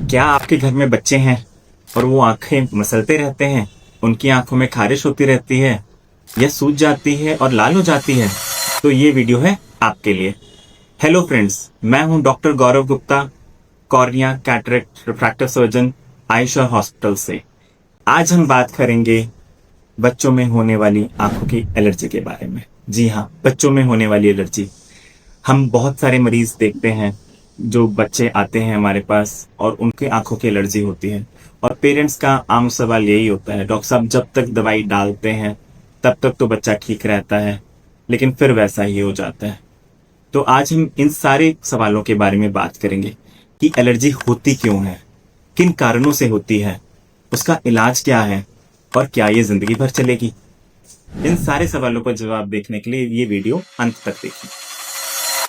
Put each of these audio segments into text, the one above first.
क्या आपके घर में बच्चे हैं और वो आंखें मसलते रहते हैं, उनकी आंखों में खारिश होती रहती है या सूज जाती है और लाल हो जाती है? तो ये वीडियो है आपके लिए। हेलो फ्रेंड्स, मैं हूं doctor Gaurav Gupta, cornea cataract refractive surgeon, Ayusha hospital से। आज हम बात करेंगे बच्चों में होने वाली आंखों की एलर्जी के बारे में। जी हाँ, बच्चों में होने वाली एलर्जी। हम बहुत सारे मरीज देखते हैं जो बच्चे आते हैं हमारे पास और उनके आंखों की एलर्जी होती है, और पेरेंट्स का आम सवाल यही होता है, डॉक्टर साहब जब तक दवाई डालते हैं तब तक तो बच्चा ठीक रहता है, लेकिन फिर वैसा ही हो जाता है। तो आज हम इन सारे सवालों के बारे में बात करेंगे कि एलर्जी होती क्यों है, किन कारणों से होती है, उसका इलाज क्या है और क्या ये जिंदगी भर चलेगी। इन सारे सवालों का जवाब देखने के लिए ये वीडियो अंत तक देखिए।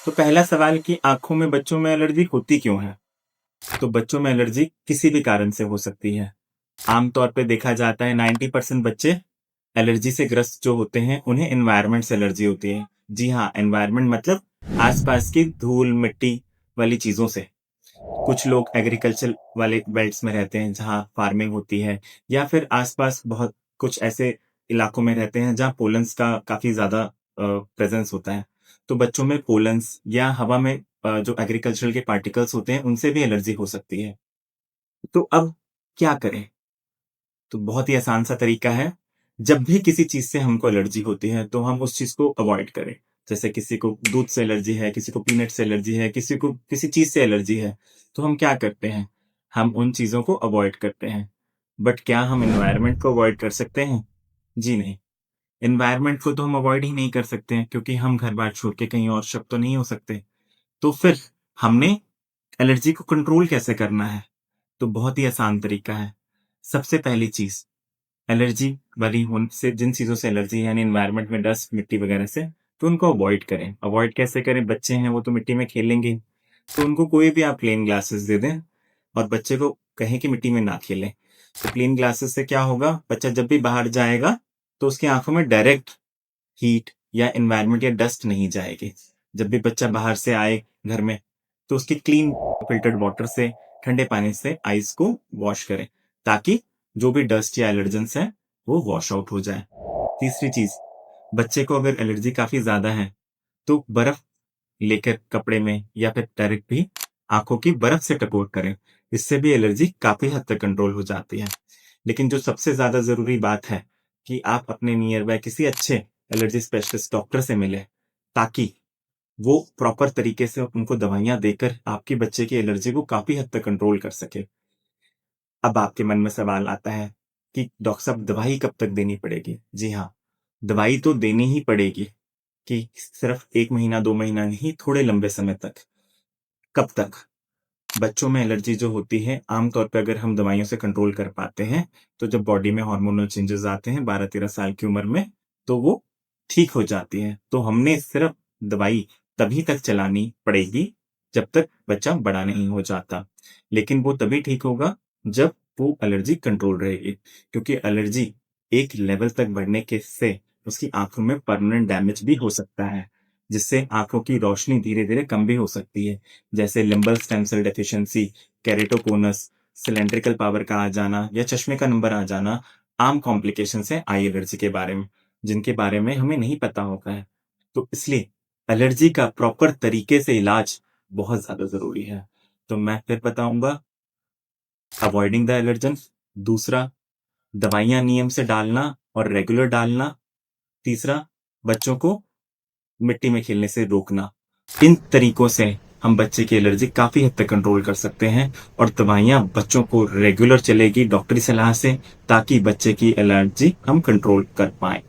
तो पहला सवाल कि आंखों में बच्चों में एलर्जी होती क्यों है। तो बच्चों में एलर्जी किसी भी कारण से हो सकती है। आमतौर पे देखा जाता है 90% बच्चे एलर्जी से ग्रस्त जो होते हैं उन्हें एनवायरनमेंट से एलर्जी होती है। जी हाँ, एनवायरनमेंट मतलब आसपास की धूल मिट्टी वाली चीजों से। कुछ लोग एग्रीकल्चर वाले बेल्ट्स में रहते हैं जहाँ फार्मिंग होती है, या फिर आसपास बहुत कुछ ऐसे इलाकों में रहते हैं जहाँ पोलन्स का काफी ज्यादा प्रेजेंस होता है। तो बच्चों में पोलन्स या हवा में जो एग्रीकल्चरल के पार्टिकल्स होते हैं उनसे भी एलर्जी हो सकती है। तो अब क्या करें? तो बहुत ही आसान सा तरीका है। जब भी किसी चीज से हमको एलर्जी होती है तो हम उस चीज को अवॉइड करें। जैसे किसी को दूध से एलर्जी है, किसी को पीनट से एलर्जी है, किसी को किसी चीज से एलर्जी है, तो हम क्या करते हैं? हम उन चीजों को अवॉइड करते हैं। बट क्या हम एनवायरनमेंट को अवॉइड कर सकते हैं? जी नहीं। एनवायरनमेंट को तो हम अवॉइड ही नहीं कर सकते हैं, क्योंकि हम घर बार छोड़ के कहीं और शिफ्ट तो नहीं हो सकते। तो फिर हमने एलर्जी को कंट्रोल कैसे करना है? तो बहुत ही आसान तरीका है। सबसे पहली चीज, एलर्जी वाली उनसे जिन चीज़ों से एलर्जी है, यानी एनवायरनमेंट में डस्ट, मिट्टी वगैरह से, तो उनको अवॉइड करें। अवॉइड कैसे करें? बच्चे हैं वो तो मिट्टी में खेलेंगे, तो उनको कोई भी आप प्लेन ग्लासेस दे दें और बच्चे को कहें कि मिट्टी में ना खेलें। तो प्लेन ग्लासेस से क्या होगा? बच्चा जब भी बाहर जाएगा तो उसकी आंखों में डायरेक्ट हीट या एनवायरनमेंट या डस्ट नहीं जाएगी। जब भी बच्चा बाहर से आए घर में, तो उसकी क्लीन फिल्टर्ड वाटर से, ठंडे पानी से आईज को वॉश करें, ताकि जो भी डस्ट या एलर्जेंस है वो वॉश आउट हो जाए। तीसरी चीज, बच्चे को अगर एलर्जी काफी ज्यादा है तो बर्फ लेकर कपड़े में या फिर डायरेक्ट भी आंखों की बर्फ से टकोर करें। इससे भी एलर्जी काफी हद तक कंट्रोल हो जाती है। लेकिन जो सबसे ज्यादा जरूरी बात है कि आप अपने नियर बाय किसी अच्छे एलर्जी स्पेशलिस्ट डॉक्टर से मिले, ताकि वो प्रॉपर तरीके से उनको दवाइयां देकर आपके बच्चे की एलर्जी को काफी हद तक कंट्रोल कर सके। अब आपके मन में सवाल आता है कि डॉक्टर साहब दवाई कब तक देनी पड़ेगी? जी हाँ, दवाई तो देनी ही पड़ेगी, कि सिर्फ 1 महीना 2 महीना नहीं, थोड़े लंबे समय तक। कब तक? बच्चों में एलर्जी जो होती है, आमतौर पे अगर हम दवाइयों से कंट्रोल कर पाते हैं, तो जब बॉडी में हार्मोनल चेंजेस आते हैं 12-13 साल की उम्र में, तो वो ठीक हो जाती है। तो हमने सिर्फ दवाई तभी तक चलानी पड़ेगी जब तक बच्चा बड़ा नहीं हो जाता। लेकिन वो तभी ठीक होगा जब वो एलर्जी कंट्रोल रहेगी, क्योंकि एलर्जी एक लेवल तक बढ़ने के से उसकी आंखों में परमानेंट डैमेज भी हो सकता है, जिससे आंखों की रोशनी धीरे-धीरे कम भी हो सकती है। जैसे limbal stem cell deficiency, keratoconus, cylindrical power का आ जाना या चश्मे का नंबर आ जाना आम कॉम्प्लिकेशंस हैं आई एलर्जी के बारे में, जिनके बारे में हमें नहीं पता होता है। तो इसलिए एलर्जी का प्रॉपर तरीके से इलाज बहुत ज़्यादा ज़रूरी है। तो मैं फिर बताऊँगा, अवॉइडिंग द एलर्जन, दूसरा दवाइयाँ नियम से डालना और रेगुलर डालना, तीसरा बच्चों को मिट्टी में खेलने से रोकना। इन तरीकों से हम बच्चे की एलर्जी काफी हद तक कंट्रोल कर सकते हैं, और दवाइयाँ बच्चों को रेगुलर चलेगी डॉक्टरी सलाह से, ताकि बच्चे की एलर्जी हम कंट्रोल कर पाए।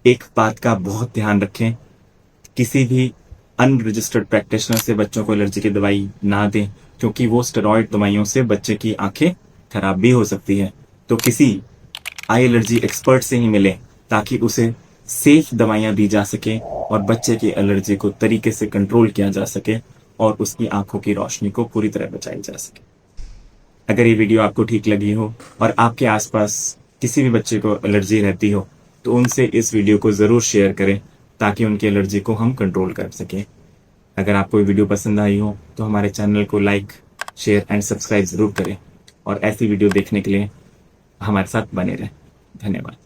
एक बात का बहुत ध्यान रखें, किसी भी अनरजिस्टर्ड प्रैक्टिशनर से बच्चों को एलर्जी की दवाई ना दें, क्योंकि वो स्टेरॉइड दवाइयों से बच्चे की आंखें खराब भी हो सकती है। तो किसी आई एलर्जी एक्सपर्ट से ही मिले, ताकि उसे सेफ दवाइयां दी जा सके और बच्चे की एलर्जी को तरीके से कंट्रोल किया जा सके और उसकी आंखों की रोशनी को पूरी तरह बचाई जा सके। अगर ये वीडियो आपको ठीक लगी हो और आपके आसपास किसी भी बच्चे को एलर्जी रहती हो, तो उनसे इस वीडियो को ज़रूर शेयर करें, ताकि उनकी एलर्जी को हम कंट्रोल कर सकें। अगर आपको ये वीडियो पसंद आई हो तो हमारे चैनल को लाइक शेयर एंड सब्सक्राइब जरूर करें और ऐसी वीडियो देखने के लिए हमारे साथ बने रहें। धन्यवाद।